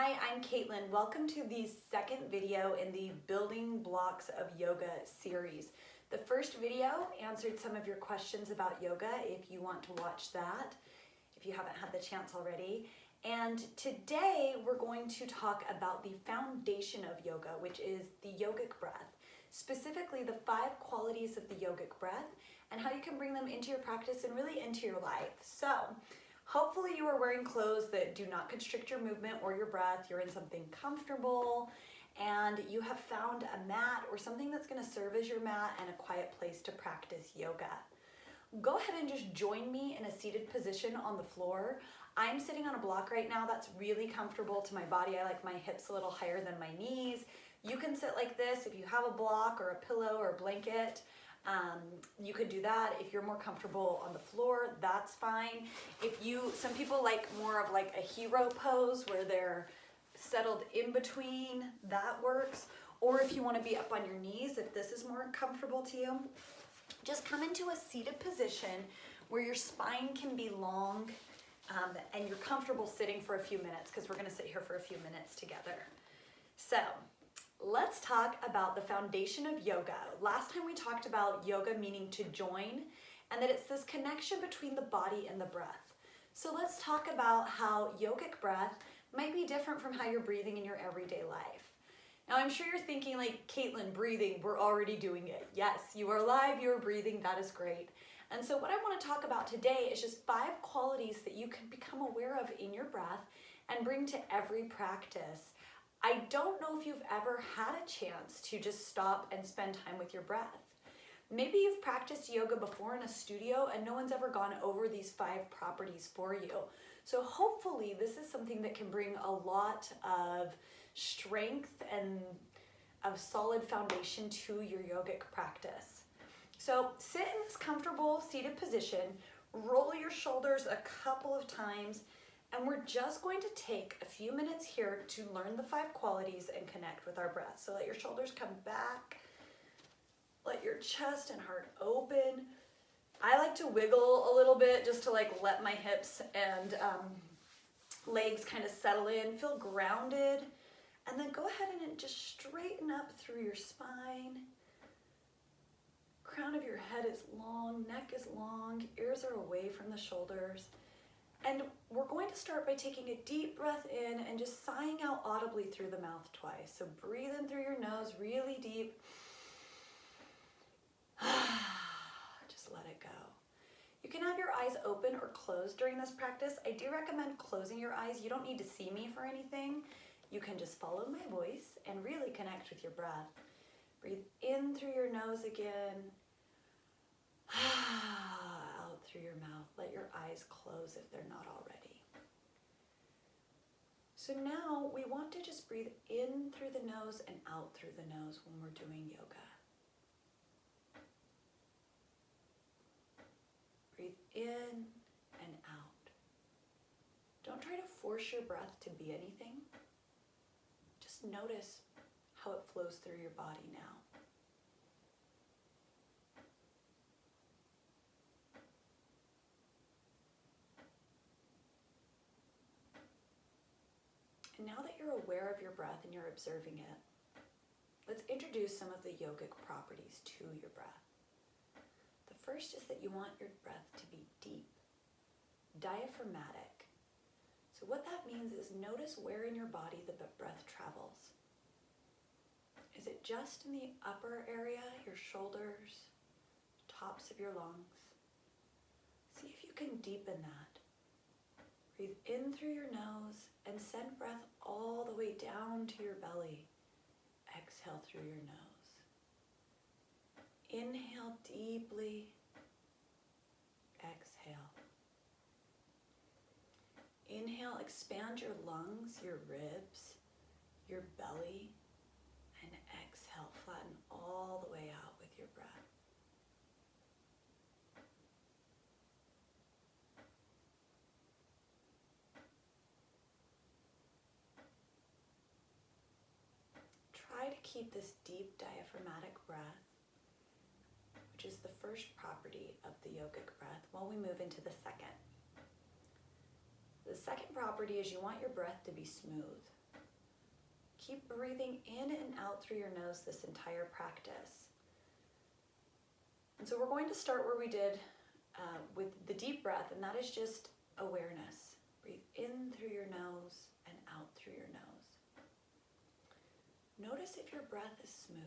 Hi, I'm Caitlin. Welcome to the second video in the Building Blocks of Yoga series. The first video answered some of your questions about yoga if you want to watch that, if you haven't had the chance already. And today we're going to talk about the foundation of yoga, which is the yogic breath, specifically the 5 qualities of the yogic breath and how you can bring them into your practice and really into your life. So, hopefully you are wearing clothes that do not constrict your movement or your breath. You're in something comfortable and you have found a mat or something that's going to serve as your mat and a quiet place to practice yoga. Go ahead and just join me in a seated position on the floor. I'm sitting on a block right now that's really comfortable to my body. I like my hips a little higher than my knees. You can sit like this if you have a block or a pillow or a blanket. You could do that. If you're more comfortable on the floor, that's fine. Some people like more of like a hero pose where they're settled in between, that works. Or if you want to be up on your knees, if this is more comfortable to you, just come into a seated position where your spine can be long and you're comfortable sitting for a few minutes, because we're going to sit here for a few minutes together. So, let's talk about the foundation of yoga. Last time we talked about yoga meaning to join, and that it's this connection between the body and the breath. So let's talk about how yogic breath might be different from how you're breathing in your everyday life. Now I'm sure you're thinking like, Caitlin, breathing, we're already doing it. Yes, you are alive, you're breathing, that is great. And so what I want to talk about today is just 5 qualities that you can become aware of in your breath and bring to every practice. I don't know if you've ever had a chance to just stop and spend time with your breath. Maybe you've practiced yoga before in a studio and no one's ever gone over these 5 properties for you. So hopefully this is something that can bring a lot of strength and a solid foundation to your yogic practice. So sit in this comfortable seated position, roll your shoulders a couple of times, and we're just going to take a few minutes here to learn the 5 qualities and connect with our breath. So let your shoulders come back. Let your chest and heart open. I like to wiggle a little bit just to let my hips and legs kind of settle in, feel grounded. And then go ahead and just straighten up through your spine. Crown of your head is long, neck is long, ears are away from the shoulders. And we're going to start by taking a deep breath in and just sighing out audibly through the mouth twice. So breathe in through your nose really deep. Just let it go. You can have your eyes open or closed during this practice. I do recommend closing your eyes. You don't need to see me for anything. You can just follow my voice and really connect with your breath. Breathe in through your nose again. Out through your mouth. Let your eyes close if they're not already. So now we want to just breathe in through the nose and out through the nose when we're doing yoga. Breathe in and out. Don't try to force your breath to be anything. Just notice how it flows through your body now. And now that you're aware of your breath and you're observing it, let's introduce some of the yogic properties to your breath. The first is that you want your breath to be deep, diaphragmatic. So what that means is notice where in your body the breath travels. Is it just in the upper area, your shoulders, tops of your lungs? See if you can deepen that. Breathe in through your nose and send breath all the way down to your belly. Exhale through your nose. Inhale deeply. Exhale. Inhale, expand your lungs, your ribs, your belly, and exhale, flatten all the way out with your breath. Try to keep this deep diaphragmatic breath, which is the first property of the yogic breath, while we move into the second. The second property is you want your breath to be smooth. Keep breathing in and out through your nose this entire practice. And so we're going to start where we did with the deep breath, and that is just awareness. Breathe in through your nose and out through your nose. Notice if your breath is smooth.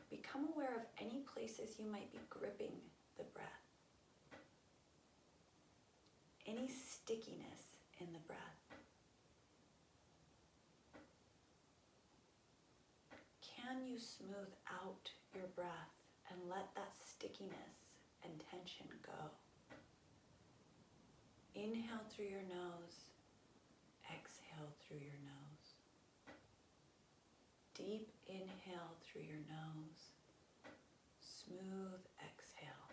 Become aware of any places you might be gripping the breath. Any stickiness in the breath. Can you smooth out your breath and let that stickiness and tension go? Inhale through your nose, exhale through your nose. Deep inhale through your nose, smooth exhale.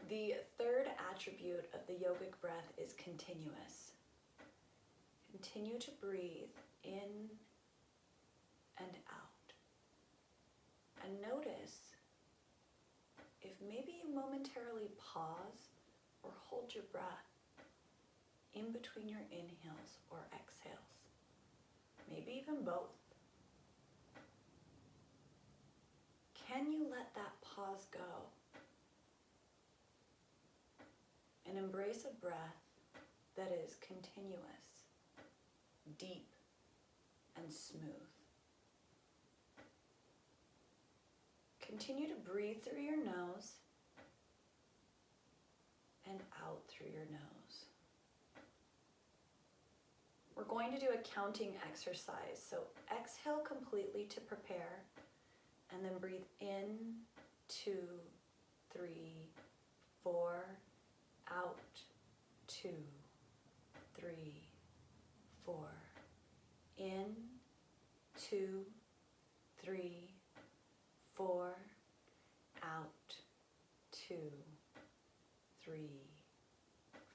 The third attribute of the yogic breath is continuous. Continue to breathe in and out. And notice if maybe you momentarily pause or hold your breath in between your inhales or exhales. Maybe even both. Can you let that pause go and embrace a breath that is continuous, deep, and smooth? Continue to breathe through your nose and out through your nose. We're going to do a counting exercise. So exhale completely to prepare, and then breathe in, 2, 3, 4, out, 2, 3, 4. In, 2, 3, 4, out, 2, 3,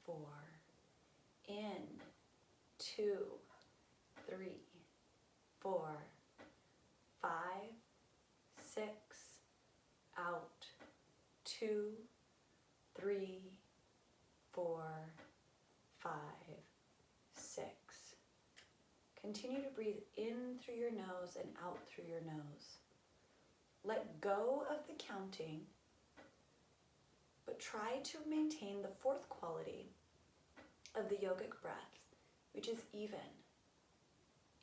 4. In, 2, 3, 4, 5, 6, out, 2, 3, 4, 5, 6. Continue to breathe in through your nose and out through your nose. Let go of the counting, but try to maintain the fourth quality of the yogic breath, which is even.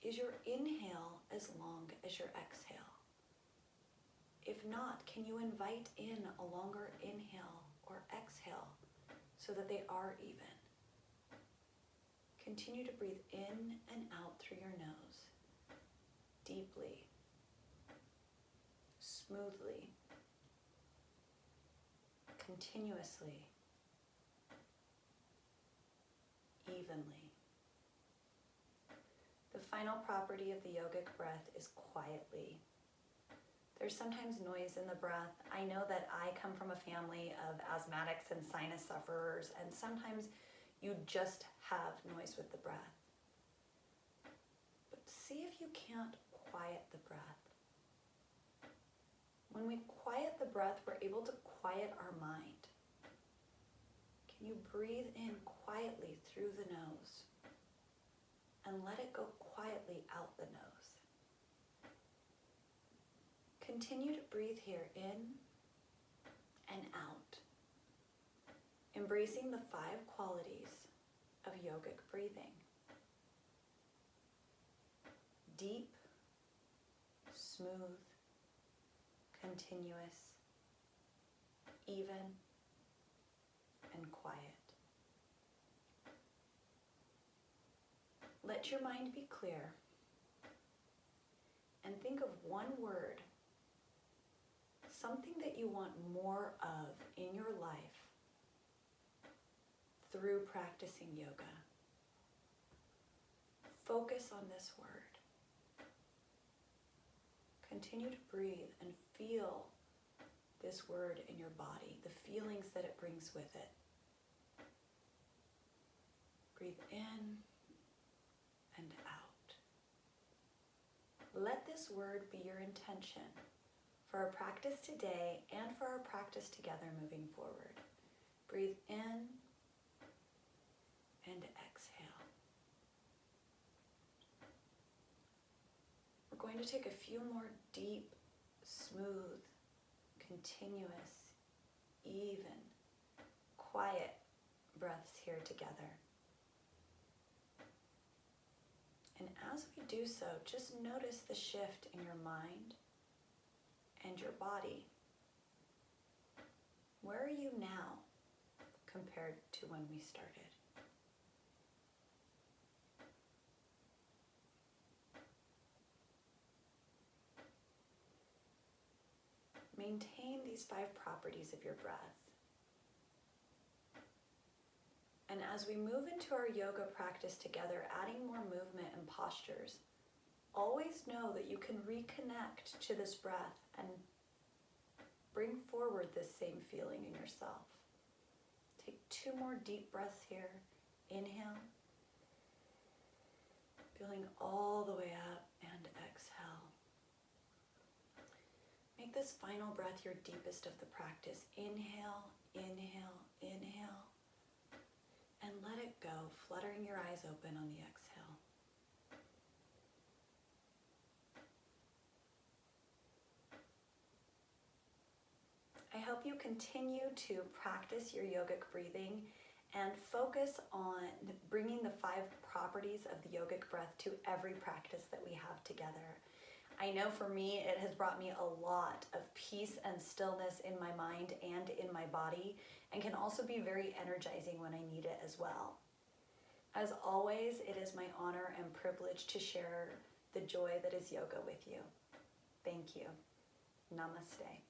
Is your inhale as long as your exhale? If not, can you invite in a longer inhale or exhale so that they are even? Continue to breathe in and out through your nose, deeply, smoothly, continuously, evenly. The final property of the yogic breath is quietly. There's sometimes noise in the breath. I know that I come from a family of asthmatics and sinus sufferers, and sometimes you just have noise with the breath. But see if you can't quiet the breath. When we quiet the breath, we're able to quiet our mind. Can you breathe in quietly through the nose and let it go quietly out the nose? Continue to breathe here in and out, embracing the 5 qualities of yogic breathing. Deep, smooth, continuous, even, and quiet. Let your mind be clear and think of one word, something that you want more of in your life through practicing yoga. Focus on this word. Continue to breathe and feel this word in your body, the feelings that it brings with it. Breathe in and out. Let this word be your intention for our practice today and for our practice together moving forward. Breathe in going to take a few more deep, smooth, continuous, even, quiet breaths here together. And as we do so, just notice the shift in your mind and your body. Where are you now compared to when we started? Maintain these 5 properties of your breath. And as we move into our yoga practice together, adding more movement and postures, always know that you can reconnect to this breath and bring forward this same feeling in yourself. Take 2 more deep breaths here. Inhale, feeling all the way up, and exhale. Make this final breath your deepest of the practice. Inhale, inhale, inhale. And let it go, fluttering your eyes open on the exhale. I hope you continue to practice your yogic breathing and focus on bringing the 5 properties of the yogic breath to every practice that we have together. I know for me, it has brought me a lot of peace and stillness in my mind and in my body, and can also be very energizing when I need it as well. As always, it is my honor and privilege to share the joy that is yoga with you. Thank you. Namaste.